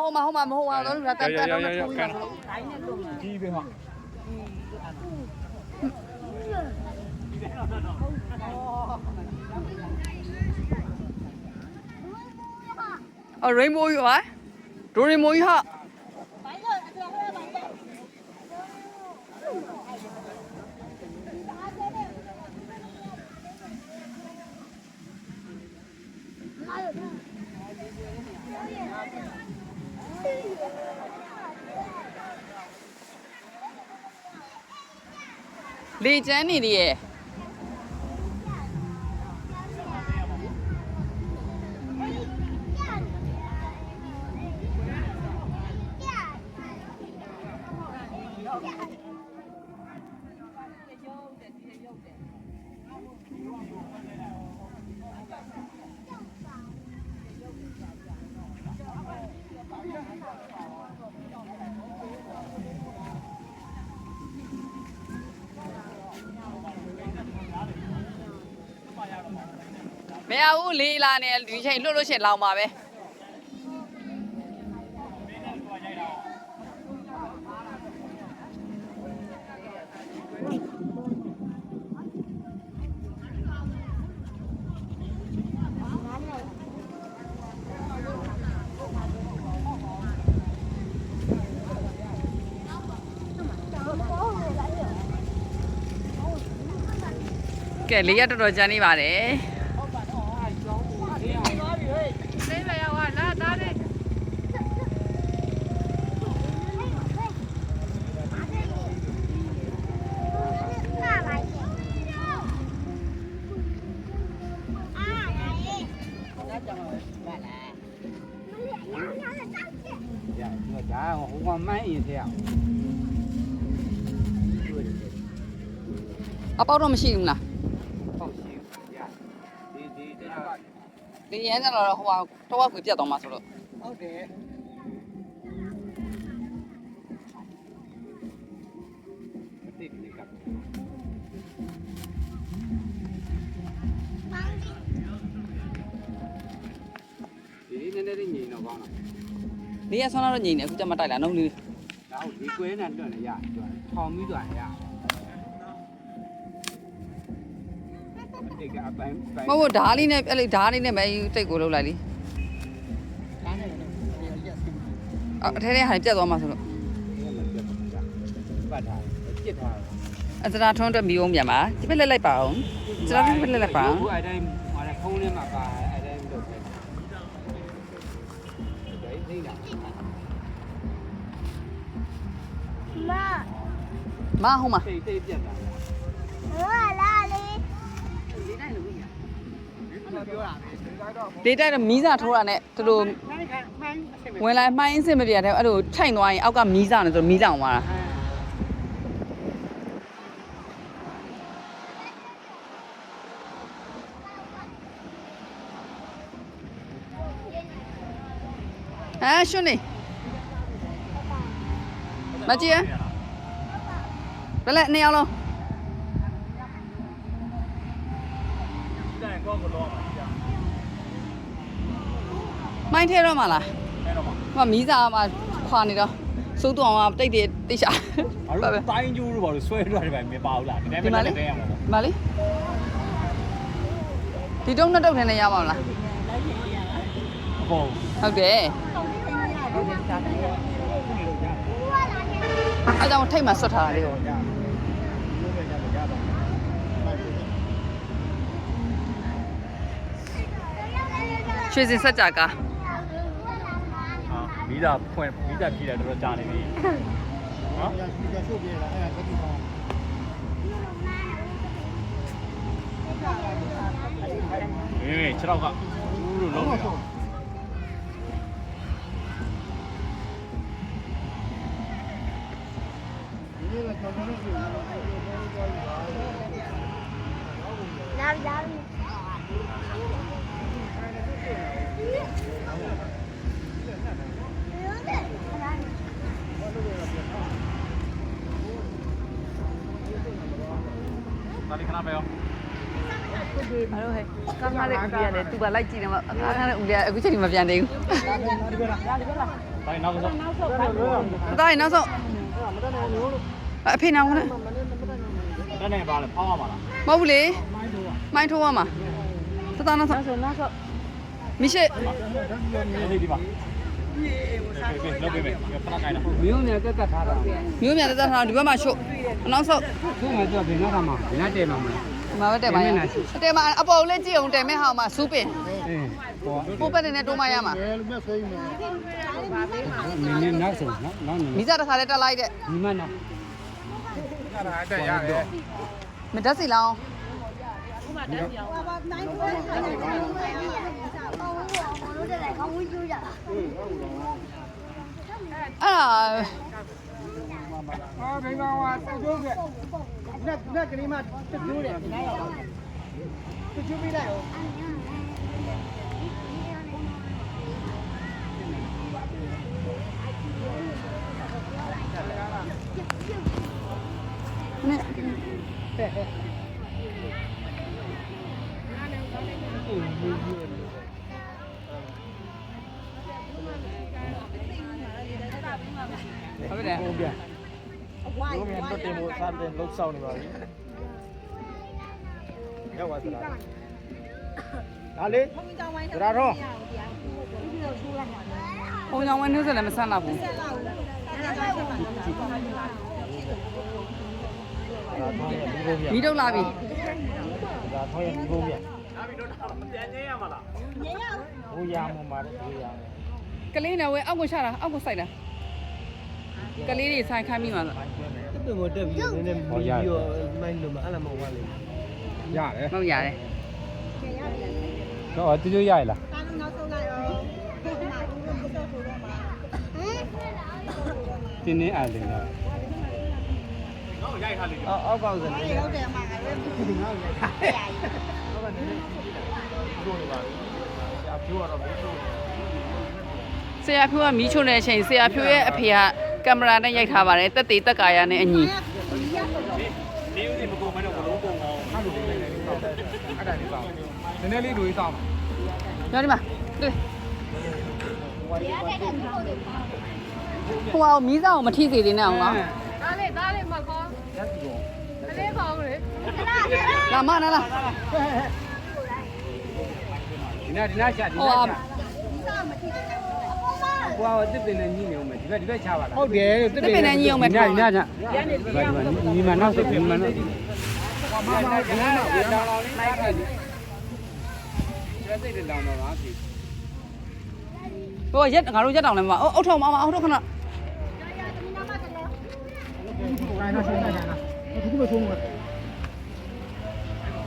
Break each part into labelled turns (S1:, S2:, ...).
S1: ဟုတ်မှာမဟုတ်ပါတော့တက်တော့ထိုးပြီးမှာ
S2: ကြီးပဲဟာ
S1: အော် rainbow ယူဟာဒိုရီမိုကြီးဟာလေကျန်းနေတယ်ရဲ့မရဘူးလေးလာနေဒီချိန်လွတ်လို့ရှင်လောင်ပါပဲကဲလေးရတော်တော်ကြမ်းနေပါတယ်
S2: ဟိုကမိုင်းရင်တဲ့
S1: အပေါက်တော့မရှိဘူးလား
S2: ဟုတ်ရှိရဒီ
S1: ဒီရဲနဲ့တော့ဟိုတော့ကိုပြတ်သွားမှာဆိုတော့
S2: ဟုတ်တယ်တိတ်တိတ်ကဒီနည်းနည်းလေးညင်တော့ကောင်းလား
S1: လေးရဆွမ်းတော့ညင်နေအခုတမတိုက်လာနှုတ်လေး
S2: ဒါဟုတ်ဒီကွဲနဲ့တွန့်လည်းရကျွမ်းထောင်ပြီးတော့ရဒီကအပိုင်း
S1: မဟုတ်ဓားလေးနဲ့အဲ့လေဓားလေးနဲ့မတိတ်ကိုလှုပ်လိုက်လीအထဲထဲဟာပြတ်သွားမှာဆိုတော့
S2: ပတ်ထားပြစ်ထား
S1: အစရာထွန်းတက်ပြီးအောင်ပြန်ပါဒီဘက်လက်လိုက်ပါအောင်စရာထွန်းဘက်လက်လိုက်ပါ
S2: ဘူးအဲ့တိုင်းဟာဖုန်းထဲမှာပါအဲ့တိုင်းလုပ်တယ်ဒိတ်နေတာ
S1: မဟုတ်မှာ
S2: တိတ်ပြတ်တာ
S3: လာလေ
S2: ဒီတိုင်းလုပ်ရအောင်ပြောတာပဲ
S1: ဒေတိုက်တော့မီးစာထိုးတာနဲ့သူတို့ဝင်လာမှိုင်းအစ်မပြရတယ်အဲ့လိုထိုင်သွားရင်အောက်ကမီးစာနဲ့ဆိုမီးလောင်သွားတာရှုံးနေမကြည့်ရဘယ်လဲနေအောင်လုံးမိုင်းထဲတော့မလားဟိုမီးစာမှာခွာနေတော့စိုးတော်မှာတိတ်တိတ်ရှာ
S2: ဘာလို့တိုင်းကျိုးလို့ဘာလို့ဆွဲထွက်တယ်ပဲမပါဘူးလားဒီတိုင်းပဲတက်ရမှာပေါ့
S1: ဒီမှာလေဒီတုံးနှစ်တုံးထဲနဲ့ရပါမလားဟုတ်တယ်အဲ့ကြောင့်ထိတ်မှဆွတ်ထားတာလေဟိုရွှေစင်စက်ကြကား
S2: မီးတာဖွင့်မီးတာပြည့်တယ်တော်တော်ကြာနေပြီနော်မီးတာရှို့ပြလာအဲ့ဒါတက်ပြီးတော့ခြေထောက်ကဦးလို့လုံးနေတာ
S3: လာ
S2: ဒါလေးခဏပဲရော
S1: ဘာလို့ဟဲ့ကားကားလေးဦးရတယ်သူကလိုက်ကြည့်တယ်မကားကားလေးဦးရအခုချိန်မပြန်သေးဘူး
S2: ဘာ တိုင်းနောက်ဆုံး
S1: အသားရင်နောက်ဆုံးအဖေနောင်ခနဲ့
S2: တန်းနေပါလေဖောင်းရမှာလား
S1: မဟုတ်ဘူးလေမိုင်းထိုးရမှာတသားနောက်ဆုံးမိရှိ
S2: ဒီဒီပါလောက်ပေးမယ်ဖနာကိုင်းတာ
S4: မျိုးနဲ့ကတ်ထားတာ
S1: မျိုးမြန်တက်ထားဒီဘက်မှာရှုပ်အနောက်ဆုံး
S4: သူ့မှာတော့ဘယ်နာမှာဘယ်နာတဲမှာမလဲ
S1: ဒီမှာပဲတက်ပါရအတဲမှာအပေါ်လေးကြည့်အောင်တဲမဲဟောင်းမှာစူးပင်
S4: အေးဟော
S1: ပို့ပတ်နေနဲ့တိုးမရမှာ
S4: နင်းနေနောက်ဆုံးနော်
S1: မိစားတစ်ခါလေးတက်လိုက်တဲ့
S4: ဒီမနော်
S1: မတက်စီလောင်းအဲ့ဒါ
S4: အော်ဘယ်ကောင်ကတူကျိုးကနက်ကလေးမှတူကျိုးတယ်နားရအောင်တူကျိုးပေးလိုက်ရော
S1: နဲ့ဟုတ်တယ်
S2: ဟုတ်ပြန်ဘုံမြန်တော့တင်ဖို့စားတယ်လှုပ်ဆောင်နေပါပြီရောက်သွားသလားဒါလေသရာတော့
S1: ဘုံကြောင့်ဝင်းနှုတ်ဆက်လည်းမဆန်းတော့ဘူး
S2: ဒါထောင်းရဒီဘုံမြန်
S1: မိတော့လာပြီ
S2: ဒါထောင်းရဒီဘုံမြန်ဒါပြီးတော့ပြန်နေရမှာလားဘိုးရမှာမှာဘိုးရမှာ
S1: ကလေးနဲ့ဝဲအောက်ကိုချတာအောက်ကိုစိုက်တာကလေးတွေဆိုင်ခိုင်းမိမှာလား
S4: တက်ပေါ်တက်ပြီးနည်းနည်းပြီးတော့မိုင်းလို့မအဲ့လိုမဟုတ်ပါလေရတယ်
S1: မဟုတ်ရတယ်
S4: တော့တူကျိုးရရလားတင်းနေအားလည်းနော် အောက်ကောက်စနေဟုတ်တယ်မှာပဲဒီငါ့ကိုရိုက်ဟုတ်ပါနေနေတို့နေပါကြာဖြိုးတော့မဖြိုး
S1: ဆရာဖြိုးကမီးချို့နေတဲ့အချိန်ဆရာဖြိုးရဲ့အဖေကကင်မရာနဲ့ရိုက်ထားပါတယ်တက်သေးတက်ကာရနဲ့အညီ
S2: ဒီဦးစီမကုန်မနဲ့ဘလုံးပုံအောင်အဲ့လိုလေးလေးစောက်တယ်အဲ့ဒါလေးစောက်နည်းနည်းလေးတွေစောက်
S1: ပြောဒီမှာတွေ့ဟိုအောင်မီးစားအောင်မထိစေသေးနဲ့အောင်လား
S2: ရက်စီကုန်
S1: လာမနာလား
S4: ဒီနာရှာဒီ
S1: ဟို
S4: နာ
S1: အောင်
S4: ရှာဟိုကတစ်ပင်နဲ့ညှိနေအောင်မယ်ဒီဘက်ချပါလား
S2: ဟုတ်တယ်
S1: တစ်ပင်နဲ့ညီအောင်မယ်
S4: ဒီနာညီမနောက်ဆိုညီမနောက်မမဒီနာနောက်ဒီနာနောက်လေးနိုင်ခဲ့တယ်ကျွဲစိတ်တွေလောင်တော့ပါပြီ
S1: ဟိုရက်ငါတို့ရက်တောင်လဲမအုတ်ထုံမအောက်ထုံခဏ
S2: ကိုင်းတော့ရှင်းနေတာဒီလိုဆုံးမှာ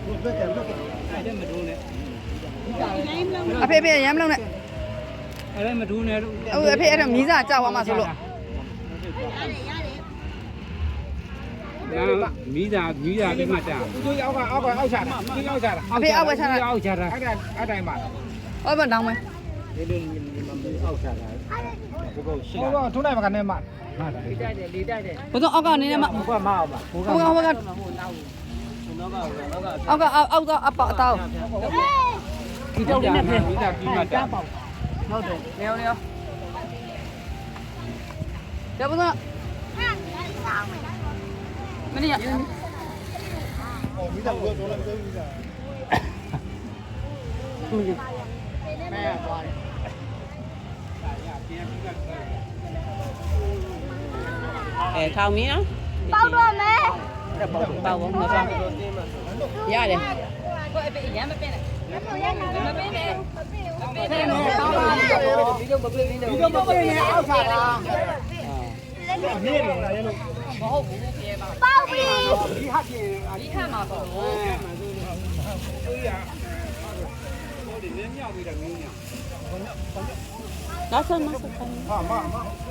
S2: ဘုရားကလည်း
S4: အဲ့ဒါမဒိုးနဲ့
S1: အဖေဖေရမ်းမလုံးနဲ့
S4: အဲ့ဒါမဒိုးနဲ့လို့
S1: ဟုတ်အဖေအဲ့ဒါမီးစားကြောက်သွားမှဆိုလို့
S4: မီးသာပြီးမှတာသူတို့အောက်ချတာသူအောက်ချတာအောက်ချတာအဲ့တိုင်းပါ
S1: ဟောဘတောင်းမယ်
S4: ဒီလိုအောက်ချတာဘုကောရှိ
S2: ဟိုတော့ထုံးနိုင်မှာကနေမှ
S4: ဟာတယ်လေးတိုက်တယ်လေးတိုက်တယ်
S1: ဘုံအောက်ကနေနဲ့မ
S2: ဘုကမအောင်ပါဘုက
S1: ဟိုကအောက်ကအပအတောက်ဒီတော့လေးနဲ့ဖေး
S4: မီးသာပြီးမှတာ
S1: ဟုတ်တယ်နေအောင်နေအောင်ကျဘုံမင်းရ
S2: ဟိုမိသားဘုကတော့လည်းမိသားမဲရသွားတယ်
S1: အဲထောင်မင်းနော်
S3: ပေါက်တော့မယ်
S1: ပေါ့ဘောမပေါ့ရတယ်ကိုအဖေရမ်းမပင်းနဲ့
S3: မပင်းနဲ့
S1: ဖဲနေတောင်းပါဒီလိုမပင်းနေတော့
S2: ဒီတော့မပြင်းနဲ့အောက်ချတာမြင့်နေတာရဲ့လို့
S1: မဟုတ်ဘူးပြေပါ
S3: ပေါက်ပြီ
S2: ဒီဟာပြင်
S1: ဒီခါမှာပေါ့
S4: ဟိုဒီနင်းမြောက်ပြီးတော့မျိုးမြောက်
S1: နောက်ဆုံးနောက်ဆုံး
S2: ဟာမ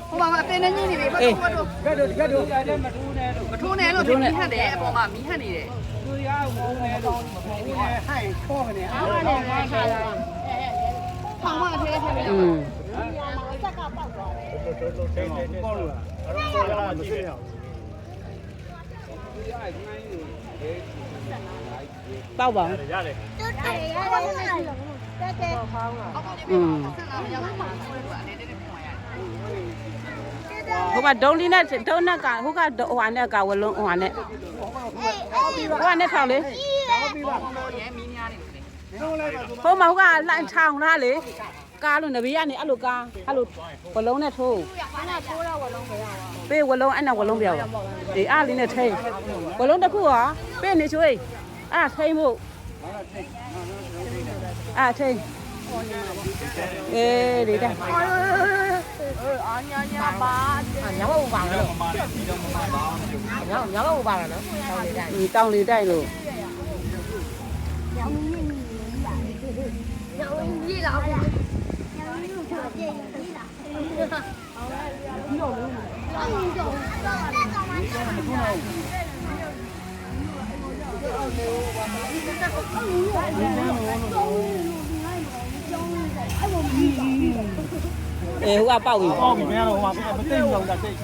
S1: ဟိုမှာအပင်နဲ့ညင်းနေပြီဘာလို့
S2: ကဲတို့ကဲတို့
S4: အဲ့ဒါမထိုးနဲ့လို့
S1: မထိုးနဲ့လို့ဒီမီးဟတ်တယ်အပေါ်မှာမီးဟတ်နေတယ်
S4: သူရအောင်မိုးနဲ့လို့မထိုးနဲ့ဟိုင်ခေါ်နေအားနဲ့ခိုင်းတာ
S1: ထောင်မအထဲထဲပြီးတော့
S3: စက်ကပေါက်သွားတယ်
S2: ပေါ့လို့အဲ့တော့ရမရှိရအောင်
S1: ပေါက်ပါဦး
S2: ရတယ်
S3: တွတ်တယ်ရတယ်တက်တယ်
S1: อืม
S3: မ
S5: ဟိုကဒုံလီနဲ့ဒုံနဲ့ကဟိုကဟိုဟာနဲ့ကဝလုံးဟိုဟာနဲ့ဟိုကနဲ့ထောက်လေဟိုမှာဟိုကလှန်ချောင်းလားလေကားလို့နဘေးကနေအဲ့လိုကားအဲ့လိုဝလုံးနဲ့ထိုးပေးဝလုံးအဲ့နဲ့ဝလုံးပြောဒီအားလေးနဲ့ထိန်ဝလုံးတစ်ခုဟာပေးနေချွေးအဲ့ထိန်ဖို့အဲ့ထိန်အေးဒီတဲ့ညမဘာလို့ညမဘာလို့တောင်းလေးတိုက်လို့
S3: 你老婆，
S5: အေးဟိုကပေါက်ပြီ
S2: ပေါ့ပြီမင်းကတော့ဟိုမှာမသိဘူးတော့တိတ်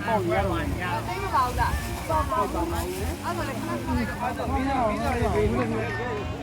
S2: ပေါ့ရတော့ညာ
S1: တိတ်မပါဘူးလားပေါ့ပေါ့ပေါ့အဲ့ဒါလည်းခဏခဏတော့
S2: အဲ့ဒါမင်းတို့